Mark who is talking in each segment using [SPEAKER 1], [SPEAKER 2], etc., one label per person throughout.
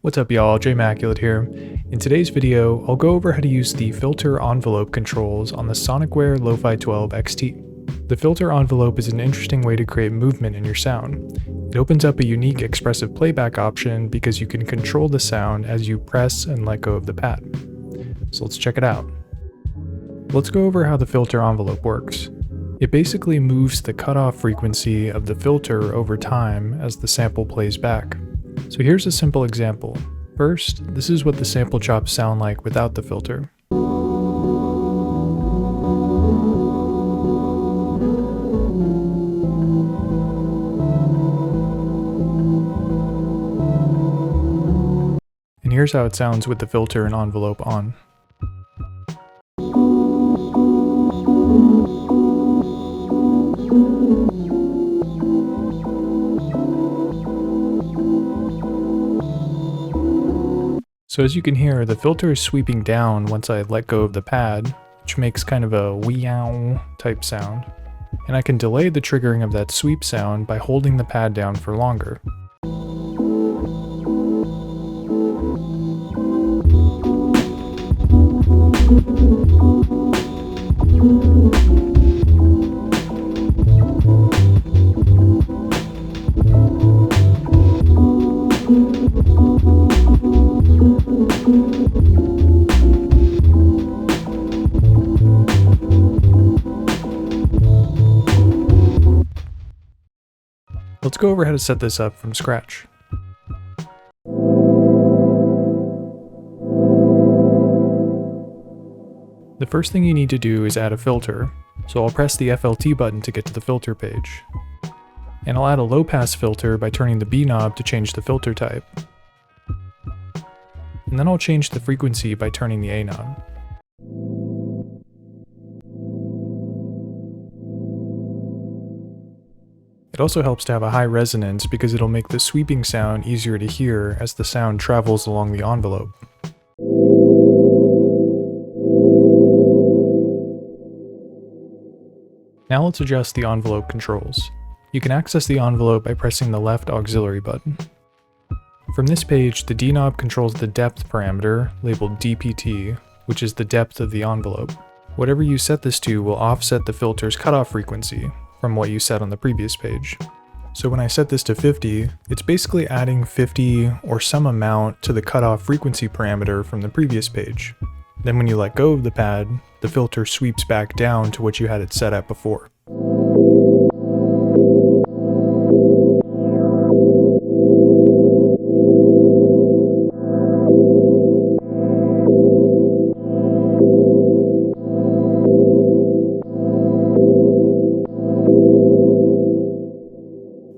[SPEAKER 1] What's up y'all, Immaculate here. In today's video, I'll go over how to use the filter envelope controls on the Sonicware Lofi-12 XT. The filter envelope is an interesting way to create movement in your sound. It opens up a unique expressive playback option because you can control the sound as you press and let go of the pad. So let's check it out. Let's go over how the filter envelope works. It basically moves the cutoff frequency of the filter over time as the sample plays back. So here's a simple example. First, this is what the sample chops sound like without the filter. And here's how it sounds with the filter and envelope on. So as you can hear, the filter is sweeping down once I let go of the pad, which makes kind of a wee-ow type sound. And I can delay the triggering of that sweep sound by holding the pad down for longer. Let's go over how to set this up from scratch. The first thing you need to do is add a filter, so I'll press the FLT button to get to the filter page. And I'll add a low pass filter by turning the B knob to change the filter type. And then I'll change the frequency by turning the A knob. It also helps to have a high resonance because it'll make the sweeping sound easier to hear as the sound travels along the envelope. Now let's adjust the envelope controls. You can access the envelope by pressing the left auxiliary button. From this page, the D knob controls the depth parameter, labeled DPT, which is the depth of the envelope. Whatever you set this to will offset the filter's cutoff frequency from what you set on the previous page. So when I set this to 50, it's basically adding 50 or some amount to the cutoff frequency parameter from the previous page. Then when you let go of the pad, the filter sweeps back down to what you had it set at before.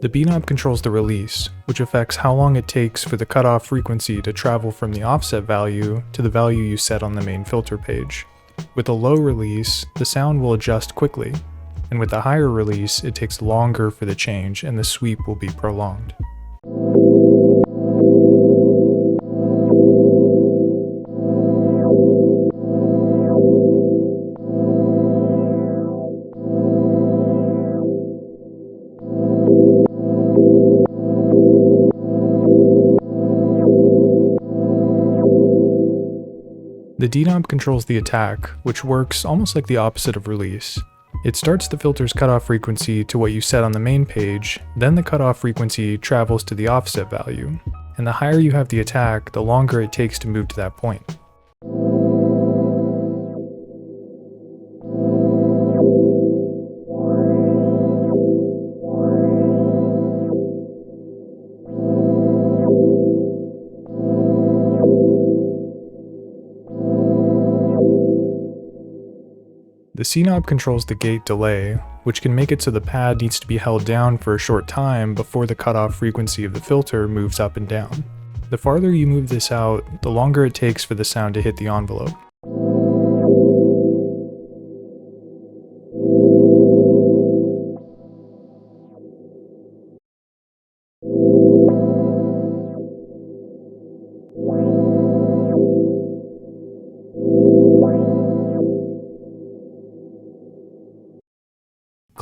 [SPEAKER 1] The B knob controls the release, which affects how long it takes for the cutoff frequency to travel from the offset value to the value you set on the main filter page. With a low release, the sound will adjust quickly, and with a higher release, it takes longer for the change and the sweep will be prolonged. The D knob controls the attack, which works almost like the opposite of release. It starts the filter's cutoff frequency to what you set on the main page, then the cutoff frequency travels to the offset value, and the higher you have the attack, the longer it takes to move to that point. The C knob controls the gate delay, which can make it so the pad needs to be held down for a short time before the cutoff frequency of the filter moves up and down. The farther you move this out, the longer it takes for the sound to hit the envelope.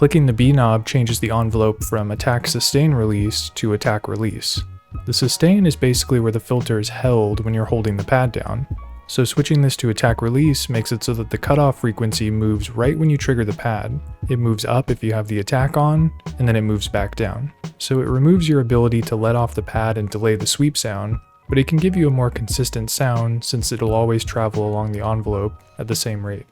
[SPEAKER 1] Clicking the B knob changes the envelope from attack sustain release to attack release. The sustain is basically where the filter is held when you're holding the pad down. So switching this to attack release makes it so that the cutoff frequency moves right when you trigger the pad. It moves up if you have the attack on, and then it moves back down. So it removes your ability to let off the pad and delay the sweep sound, but it can give you a more consistent sound since it'll always travel along the envelope at the same rate.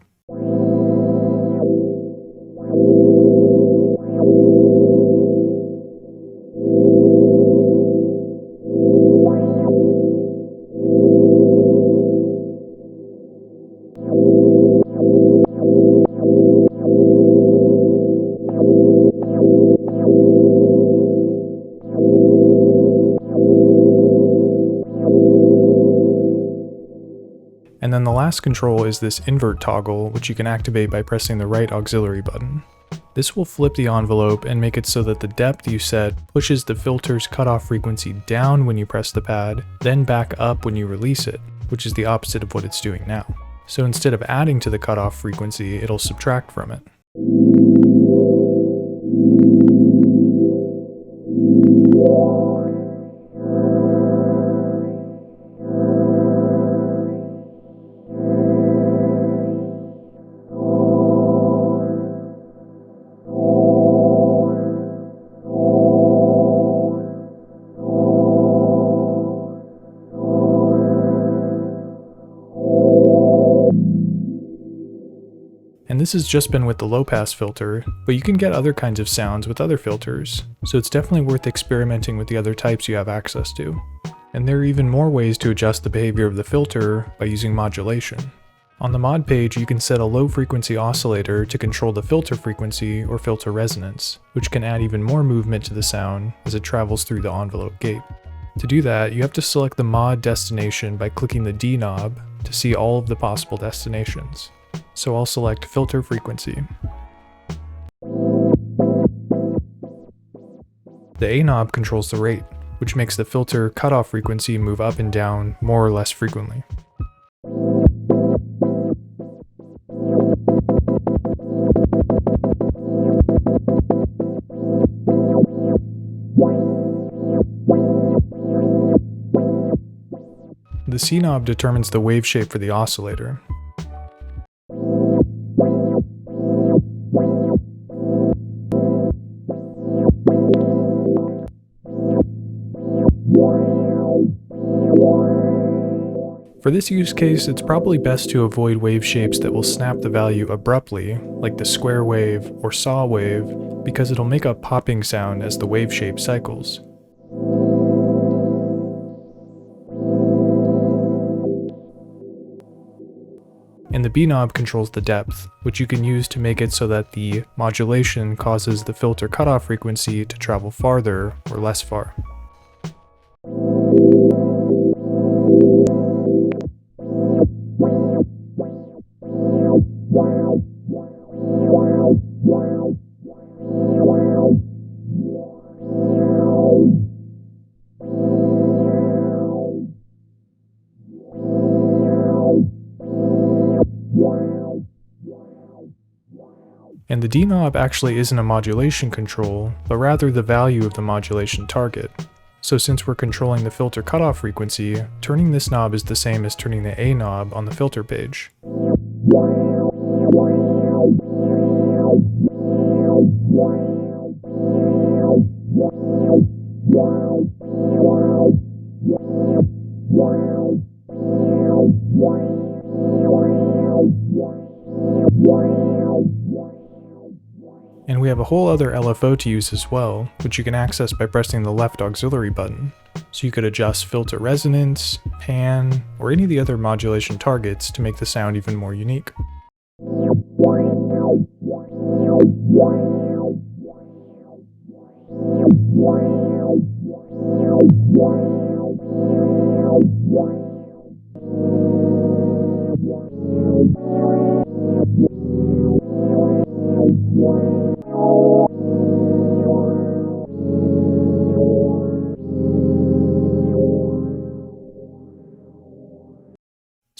[SPEAKER 1] And then the last control is this invert toggle, which you can activate by pressing the right auxiliary button. This will flip the envelope and make it so that the depth you set pushes the filter's cutoff frequency down when you press the pad, then back up when you release it, which is the opposite of what it's doing now. So instead of adding to the cutoff frequency, it'll subtract from it. And this has just been with the low pass filter, but you can get other kinds of sounds with other filters, so it's definitely worth experimenting with the other types you have access to. And there are even more ways to adjust the behavior of the filter by using modulation. On the mod page, you can set a low frequency oscillator to control the filter frequency or filter resonance, which can add even more movement to the sound as it travels through the envelope gate. To do that, you have to select the mod destination by clicking the D knob to see all of the possible destinations. So I'll select filter frequency. The A knob controls the rate, which makes the filter cutoff frequency move up and down more or less frequently. The C knob determines the wave shape for the oscillator. For this use case, it's probably best to avoid wave shapes that will snap the value abruptly, like the square wave or saw wave, because it'll make a popping sound as the wave shape cycles. And the B knob controls the depth, which you can use to make it so that the modulation causes the filter cutoff frequency to travel farther or less far. And the D knob actually isn't a modulation control, but rather the value of the modulation target. So since we're controlling the filter cutoff frequency, turning this knob is the same as turning the A knob on the filter page. And we have a whole other LFO to use as well, which you can access by pressing the left auxiliary button. So you could adjust filter resonance, pan, or any of the other modulation targets to make the sound even more unique.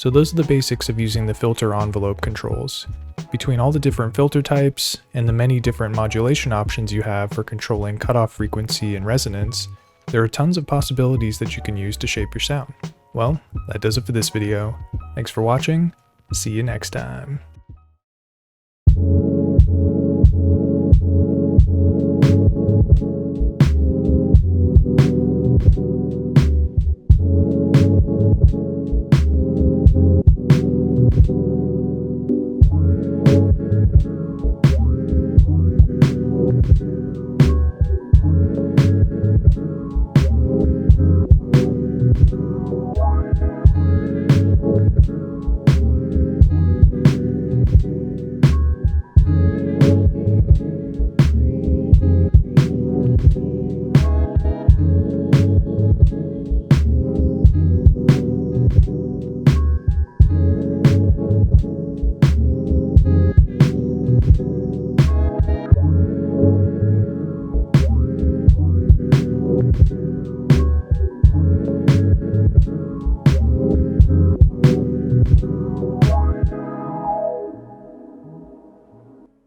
[SPEAKER 1] So those are the basics of using the filter envelope controls. Between all the different filter types and the many different modulation options you have for controlling cutoff frequency and resonance, There are tons of possibilities that you can use to shape your sound. Well, that does it for this video. Thanks for watching. See you next time.